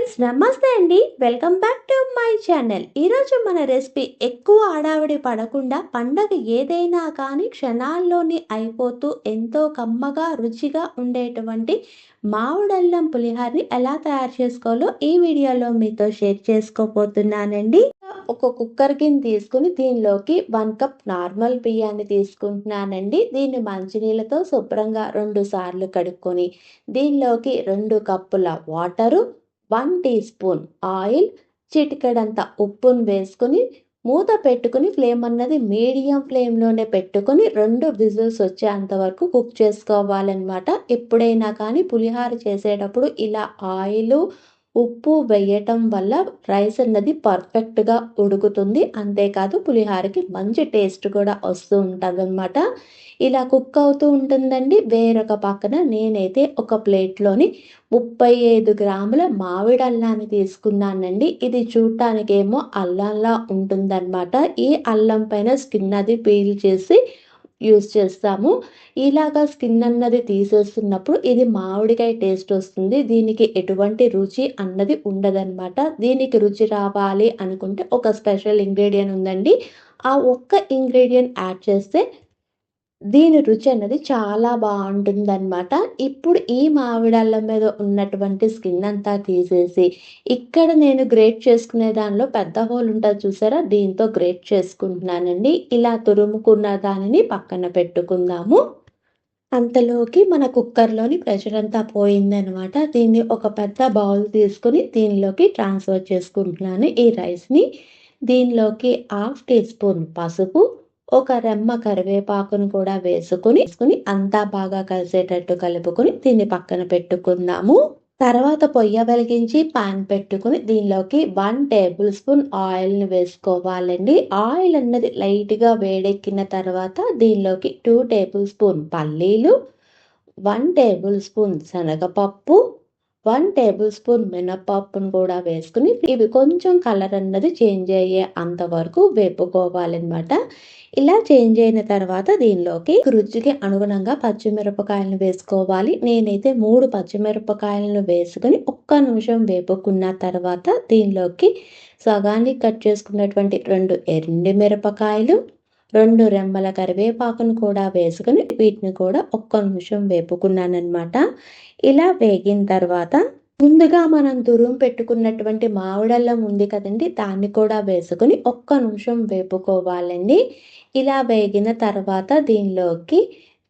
Friends నమస్తే అండి. Welcome back to my channel. ఈరోజు మన రెసిపీ ఎక్కువ హడావిడి పడకుండా పండగ ఏదైనా కానీ క్షణాల్లోనే అయిపోతూ ఎంతో కమ్మగా రుచిగా ఉండేటువంటి మామిడల్లం పులిహోరని ఎలా తయారు చేసుకోవాలో ఈ వీడియోలో మీతో షేర్ చేసుకోబోతున్నానండి. ఒక కుక్కర్ గిన్నె తీసుకుని దీనిలోకి 1 కప్ నార్మల్ బియ్యాన్ని తీసుకుంటున్నానండి. దీన్ని మంచినీళ్ళతో శుభ్రంగా 2 సార్లు కడుక్కొని దీనిలోకి 2 కప్పుల వాటరు, 1 టీ స్పూన్ ఆయిల్, చిటికెడంత ఉప్పును వేసుకొని మూత పెట్టుకుని ఫ్లేమ్ అన్నది మీడియం ఫ్లేమ్లోనే పెట్టుకొని 2 విజిల్స్ వచ్చేంత వరకు కుక్ చేసుకోవాలన్నమాట. ఎప్పుడైనా కానీ పులిహోర చేసేటప్పుడు ఇలా ఆయిల్, ఉప్పు వేయటం వల్ల రైస్ అన్నది పర్ఫెక్ట్గా ఉడుకుతుంది. అంతేకాదు పులిహోరకి మంచి టేస్ట్ కూడా వస్తూ ఉంటుందన్నమాట. ఇలా కుక్ అవుతూ ఉంటుందండి. వేరొక పక్కన నేనైతే ఒక ప్లేట్లోని 35 గ్రాముల మామిడి అల్లాన్ని తీసుకున్నానండి. ఇది చూడటానికేమో అల్లంలా ఉంటుందన్నమాట. ఈ అల్లం పైన స్కిన్ అది పీల్ చేసి యూస్ చేస్తాము. ఇలాగా స్కిన్ అన్నది తీసేస్తున్నప్పుడు ఇది మామిడికాయ టేస్ట్ వస్తుంది. దీనికి ఎటువంటి రుచి అన్నది ఉండదన్నమాట. దీనికి రుచి రావాలి అనుకుంటే ఒక స్పెషల్ ఇంగ్రీడియంట్ ఉందండి. ఆ ఒక్క ఇంగ్రీడియంట్ యాడ్ చేస్తే దీని రుచి అన్నది చాలా బాగుంటుందన్నమాట. ఇప్పుడు ఈ మామిడల్లం మీద ఉన్నటువంటి స్కిన్ అంతా తీసేసి ఇక్కడ నేను గ్రేట్ చేసుకునే దానిలో పెద్ద హోల్ ఉంటుంది చూసారా, దీంతో గ్రేట్ చేసుకుంటున్నానండి. ఇలా తురుముకున్న దానిని పక్కన పెట్టుకుందాము. అంతలోకి మన కుక్కర్లోని ప్రెషర్ అంతా పోయిందనమాట. దీన్ని ఒక పెద్ద బౌల్ తీసుకుని దీనిలోకి ట్రాన్స్ఫర్ చేసుకుంటున్నాను ఈ రైస్ని. దీనిలోకి 1/2 టీ స్పూన్ పసుపు, ఒక రెమ్మ కరివేపాకును కూడా వేసుకుని అంతా బాగా కలిసేటట్టు కలుపుకొని దీన్ని పక్కన పెట్టుకుందాము. తర్వాత పొయ్య వెలిగించి పాన్ పెట్టుకుని దీనిలోకి 1 టేబుల్ స్పూన్ ఆయిల్ని వేసుకోవాలండి. ఆయిల్ అన్నది లైట్గా వేడెక్కిన తర్వాత దీనిలోకి 2 టేబుల్ స్పూన్ పల్లీలు, 1 టేబుల్ స్పూన్ శనగపప్పు, 1 టేబుల్ స్పూన్ మినపప్పును కూడా వేసుకుని ఇవి కొంచెం కలర్ అన్నది చేంజ్ అయ్యే అంతవరకు వేపుకోవాలన్నమాట. ఇలా చేంజ్ అయిన తర్వాత దీనిలోకి రుచికి అనుగుణంగా పచ్చిమిరపకాయలను వేసుకోవాలి. నేనైతే 3 పచ్చిమిరపకాయలను వేసుకుని ఒక్క నిమిషం వేపుకున్న తర్వాత దీనిలోకి సగానికి కట్ చేసుకున్నటువంటి 2 ఎండు మిరపకాయలు, 2 రెమ్మల కరివేపాకును కూడా వేసుకుని వీటిని కూడా ఒక్క నిమిషం వేపుకున్నానమాట. ఇలా వేగిన తర్వాత ముందుగా మనం తురుము పెట్టుకున్నటువంటి మామిడల్లం ఉంది కదండి, దాన్ని కూడా వేసుకుని ఒక్క నిమిషం వేపుకోవాలండి. ఇలా వేగిన తర్వాత దీనిలోకి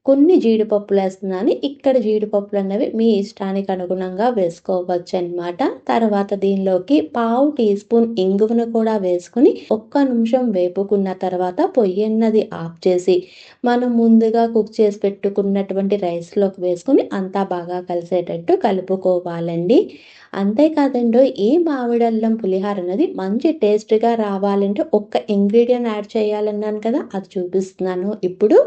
కొన్ని జీడిపప్పులు వేస్తున్నాను. ఇక్కడ జీడిపప్పులు అన్నవి మీ ఇష్టానికి అనుగుణంగా వేసుకోవచ్చు అనమాట. తర్వాత దీనిలోకి 1/2 టీ స్పూన్ ఇంగువను కూడా వేసుకుని ఒక్క నిమిషం వేపుకున్న తర్వాత పొయ్యి అన్నది ఆఫ్ చేసి మనం ముందుగా కుక్ చేసి పెట్టుకున్నటువంటి రైస్లోకి వేసుకుని అంతా బాగా కలిసేటట్టు కలుపుకోవాలండి. అంతేకాదండి, ఈ మామిడల్లం పులిహోర అనేది మంచి టేస్ట్గా రావాలంటే ఒక్క ఇంగ్రీడియంట్ యాడ్ చేయాలన్నాను కదా, అది చూపిస్తున్నాను ఇప్పుడు.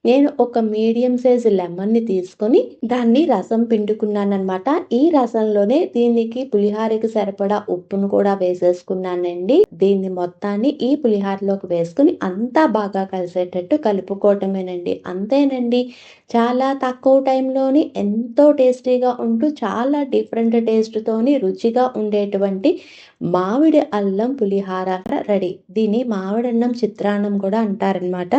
నేను ఒక మీడియం సైజ్ లెమన్ని తీసుకొని దాన్ని రసం పిండుకున్నానమాట. ఈ రసంలోనే దీనికి పులిహోరకి సరిపడా ఉప్పును కూడా వేసేసుకున్నానండి. దీన్ని మొత్తాన్ని ఈ పులిహోరలోకి వేసుకుని అంతా బాగా కలిసేటట్టు కలుపుకోవటమేనండి. అంతేనండి, చాలా తక్కువ టైంలోని ఎంతో టేస్టీగా ఉంటూ చాలా డిఫరెంట్ టేస్ట్తోని రుచిగా ఉండేటువంటి మామిడి అల్లం పులిహోర రెడీ. దీన్ని మామిడన్నం చిత్రాన్నం కూడా అంటారనమాట.